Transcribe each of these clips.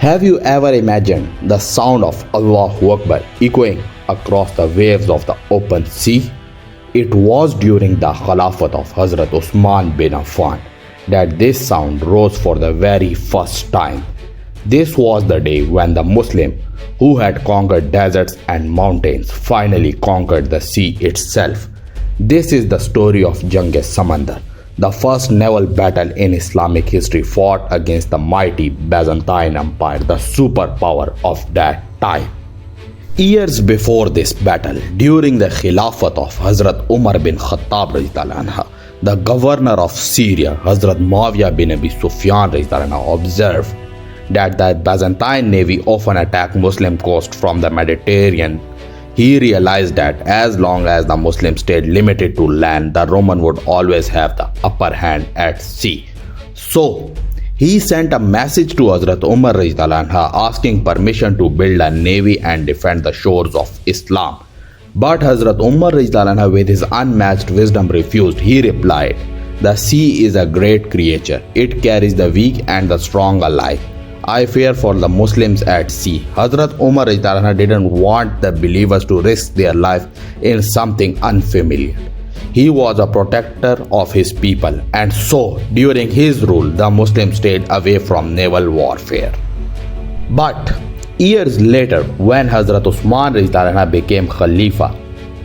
Have you ever imagined the sound of Allahu Akbar echoing across the waves of the open sea? It was during the Khilafat of Hazrat Uthman bin Affan that this sound rose for the very first time. This was the day when the Muslim who had conquered deserts and mountains finally conquered the sea itself. This is the story of Jang-e-Samundar, the first naval battle in Islamic history fought against the mighty Byzantine Empire, the superpower of that time. Years before this battle, during the Khilafat of Hazrat Umar bin Khattab, the governor of Syria, Hazrat Muawiyah bin Abi Sufyan, observed that the Byzantine navy often attacked Muslim coast from the Mediterranean. He realized that as long as the Muslims stayed limited to land, the Roman would always have the upper hand at sea. So, he sent a message to Hazrat Umar asking permission to build a navy and defend the shores of Islam. But Hazrat Umar with his unmatched wisdom refused. He replied, "The sea is a great creature. It carries the weak and the strong alike. I fear for the Muslims at sea." Hazrat Umar didn't want the believers to risk their life in something unfamiliar. He was a protector of his people, and so during his rule the Muslims stayed away from naval warfare. But years later, when Hazrat Uthman became Khalifa,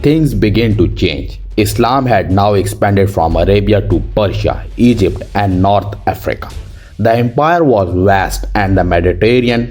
things began to change. Islam had now expanded from Arabia to Persia, Egypt and North Africa. The empire was vast and the Mediterranean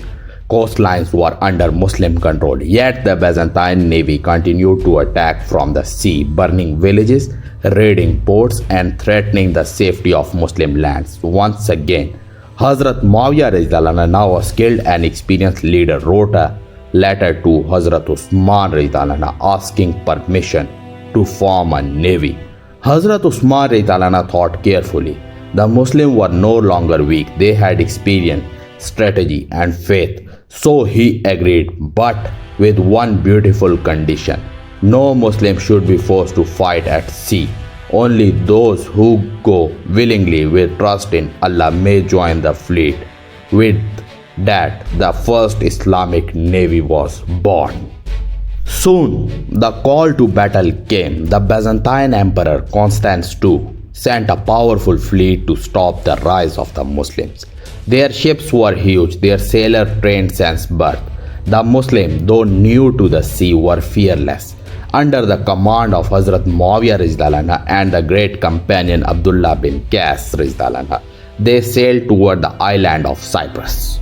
coastlines were under Muslim control. Yet the Byzantine navy continued to attack from the sea, burning villages, raiding ports and threatening the safety of Muslim lands. Once again, Hazrat Muawiyah, now a skilled and experienced leader, wrote a letter to Hazrat Uthman asking permission to form a navy. Hazrat Uthman thought carefully. The Muslims were no longer weak. They had experience, strategy and faith. So he agreed, but with one beautiful condition. No Muslim should be forced to fight at sea. Only those who go willingly with trust in Allah may join the fleet. With that, the first Islamic navy was born. Soon, the call to battle came. The Byzantine Emperor Constance II sent a powerful fleet to stop the rise of the Muslims. Their ships were huge, their sailors trained since birth. The Muslims, though new to the sea, were fearless. Under the command of Hazrat Muawiyah and the great companion Abdullah bin Qais, they sailed toward the island of Cyprus,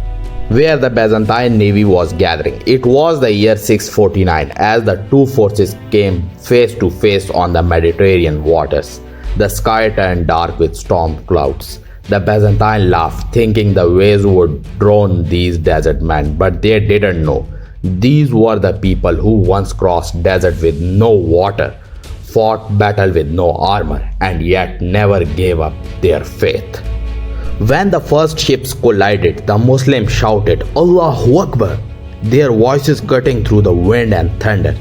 where the Byzantine navy was gathering. It was the year 649 as the two forces came face to face on the Mediterranean waters. The sky turned dark with storm clouds. The Byzantine laughed, thinking the waves would drown these desert men, but they didn't know. These were the people who once crossed desert with no water, fought battle with no armor, and yet never gave up their faith. When the first ships collided, the Muslims shouted, "Allahu Akbar!" their voices cutting through the wind and thunder.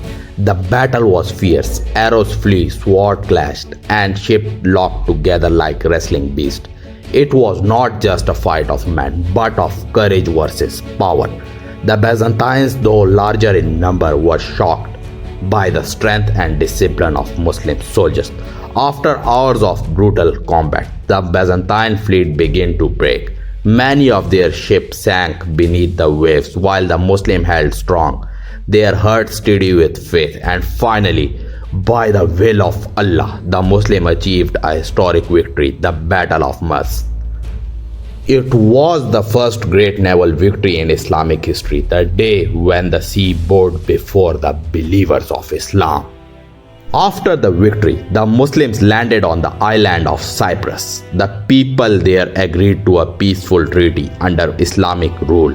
The battle was fierce. Arrows flew, sword clashed, and ships locked together like wrestling beasts. It was not just a fight of men, but of courage versus power. The Byzantines, though larger in number, were shocked by the strength and discipline of Muslim soldiers. After hours of brutal combat, the Byzantine fleet began to break. Many of their ships sank beneath the waves, while the Muslims held strong, their hearts steady with faith. And finally, by the will of Allah, the Muslims achieved a historic victory, the Battle of Mas. It was the first great naval victory in Islamic history, the day when the sea bowed before the believers of Islam. After the victory, the Muslims landed on the island of Cyprus. The people there agreed to a peaceful treaty under Islamic rule.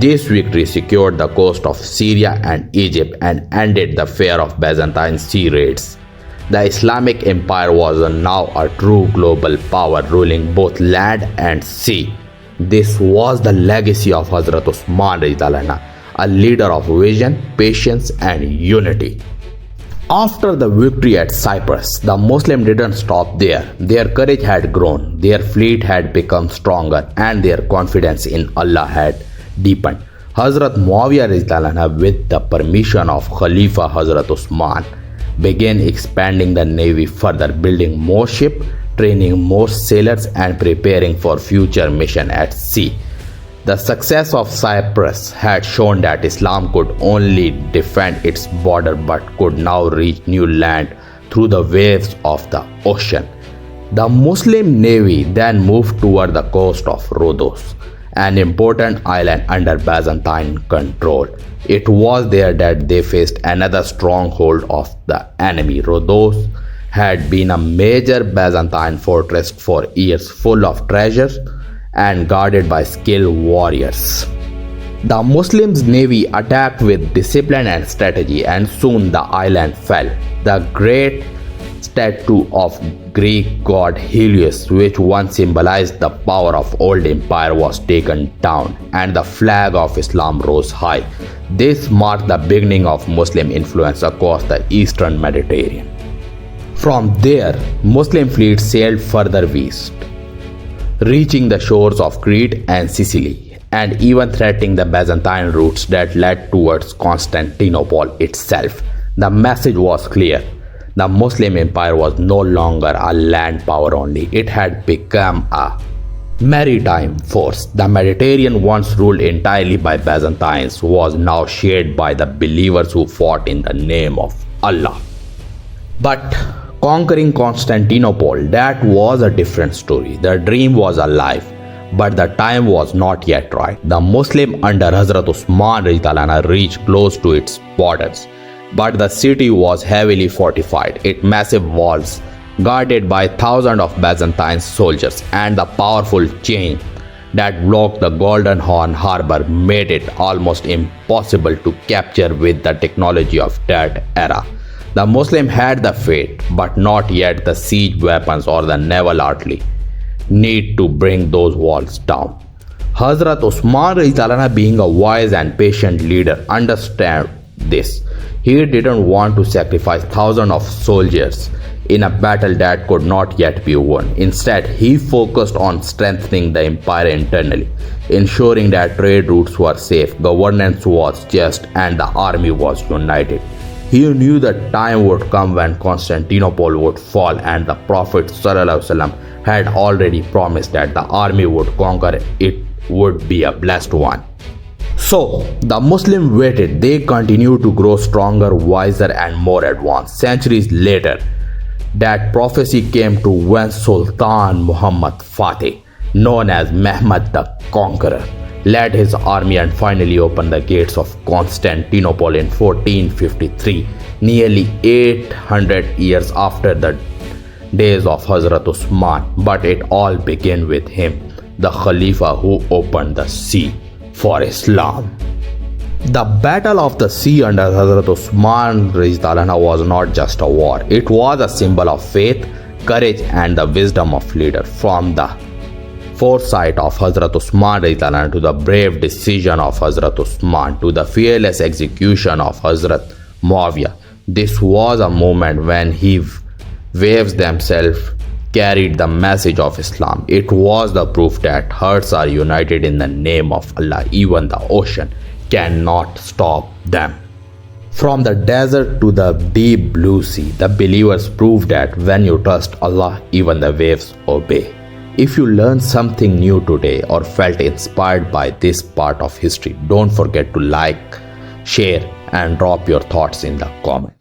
This victory secured the coast of Syria and Egypt and ended the fear of Byzantine sea raids. The Islamic Empire was now a true global power, ruling both land and sea. This was the legacy of Hazrat Uthman, a leader of vision, patience and unity. After the victory at Cyprus, the Muslims didn't stop there. Their courage had grown, their fleet had become stronger, and their confidence in Allah had deepened. Hazrat Muawiyah, with the permission of Khalifa Hazrat Uthman, began expanding the navy further, building more ships, training more sailors, and preparing for future mission at sea. The success of Cyprus had shown that Islam could only defend its border but could now reach new land through the waves of the ocean. The Muslim navy then moved toward the coast of Rhodos, an important island under Byzantine control. It was there that they faced another stronghold of the enemy. Rhodos had been a major Byzantine fortress for years, full of treasures and guarded by skilled warriors. The Muslims' navy attacked with discipline and strategy, and soon the island fell. The great statue of Greek god Helios, which once symbolized the power of old empire, was taken down, and the flag of Islam rose high. This marked the beginning of Muslim influence across the eastern Mediterranean. From there, Muslim fleets sailed further west, reaching the shores of Crete and Sicily, and even threatening the Byzantine routes that led towards Constantinople itself. The message was clear. The Muslim Empire was no longer a land power only. It had become a maritime force. The Mediterranean, once ruled entirely by Byzantines, was now shared by the believers who fought in the name of Allah. But conquering Constantinople, that was a different story. The dream was alive, but the time was not yet right. The Muslim under Hazrat Uthman reached close to its borders, but the city was heavily fortified. Its massive walls, guarded by thousands of Byzantine soldiers, and the powerful chain that blocked the Golden Horn harbor made it almost impossible to capture with the technology of that era. The Muslims had the faith, but not yet the siege weapons or the naval artillery need to bring those walls down. Hazrat Uthman, being a wise and patient leader, understood this. He didn't want to sacrifice thousands of soldiers in a battle that could not yet be won. Instead, he focused on strengthening the empire internally, ensuring that trade routes were safe, governance was just, and the army was united. He knew the time would come when Constantinople would fall, and the Prophet ﷺ had already promised that the army would conquer it would be a blessed one. So, the Muslims waited. They continued to grow stronger, wiser, and more advanced. Centuries later, that prophecy came to when Sultan Muhammad Fateh, known as Mehmed the Conqueror, led his army and finally opened the gates of Constantinople in 1453, nearly 800 years after the days of Hazrat Uthman. But it all began with him, the Khalifa who opened the sea for Islam. The Battle of the Sea under Hazrat Uthman was not just a war. It was a symbol of faith, courage, and the wisdom of leaders. From the foresight of Hazrat Uthman to the brave decision of Hazrat Uthman to the fearless execution of Hazrat Muawiyah, this was a moment when waves themselves carried the message of Islam. It was the proof that hearts are united in the name of Allah. Even the ocean cannot stop them. From the desert to the deep blue sea, the believers proved that when you trust Allah, even the waves obey. If you learned something new today or felt inspired by this part of history, don't forget to like, share, and drop your thoughts in the comments.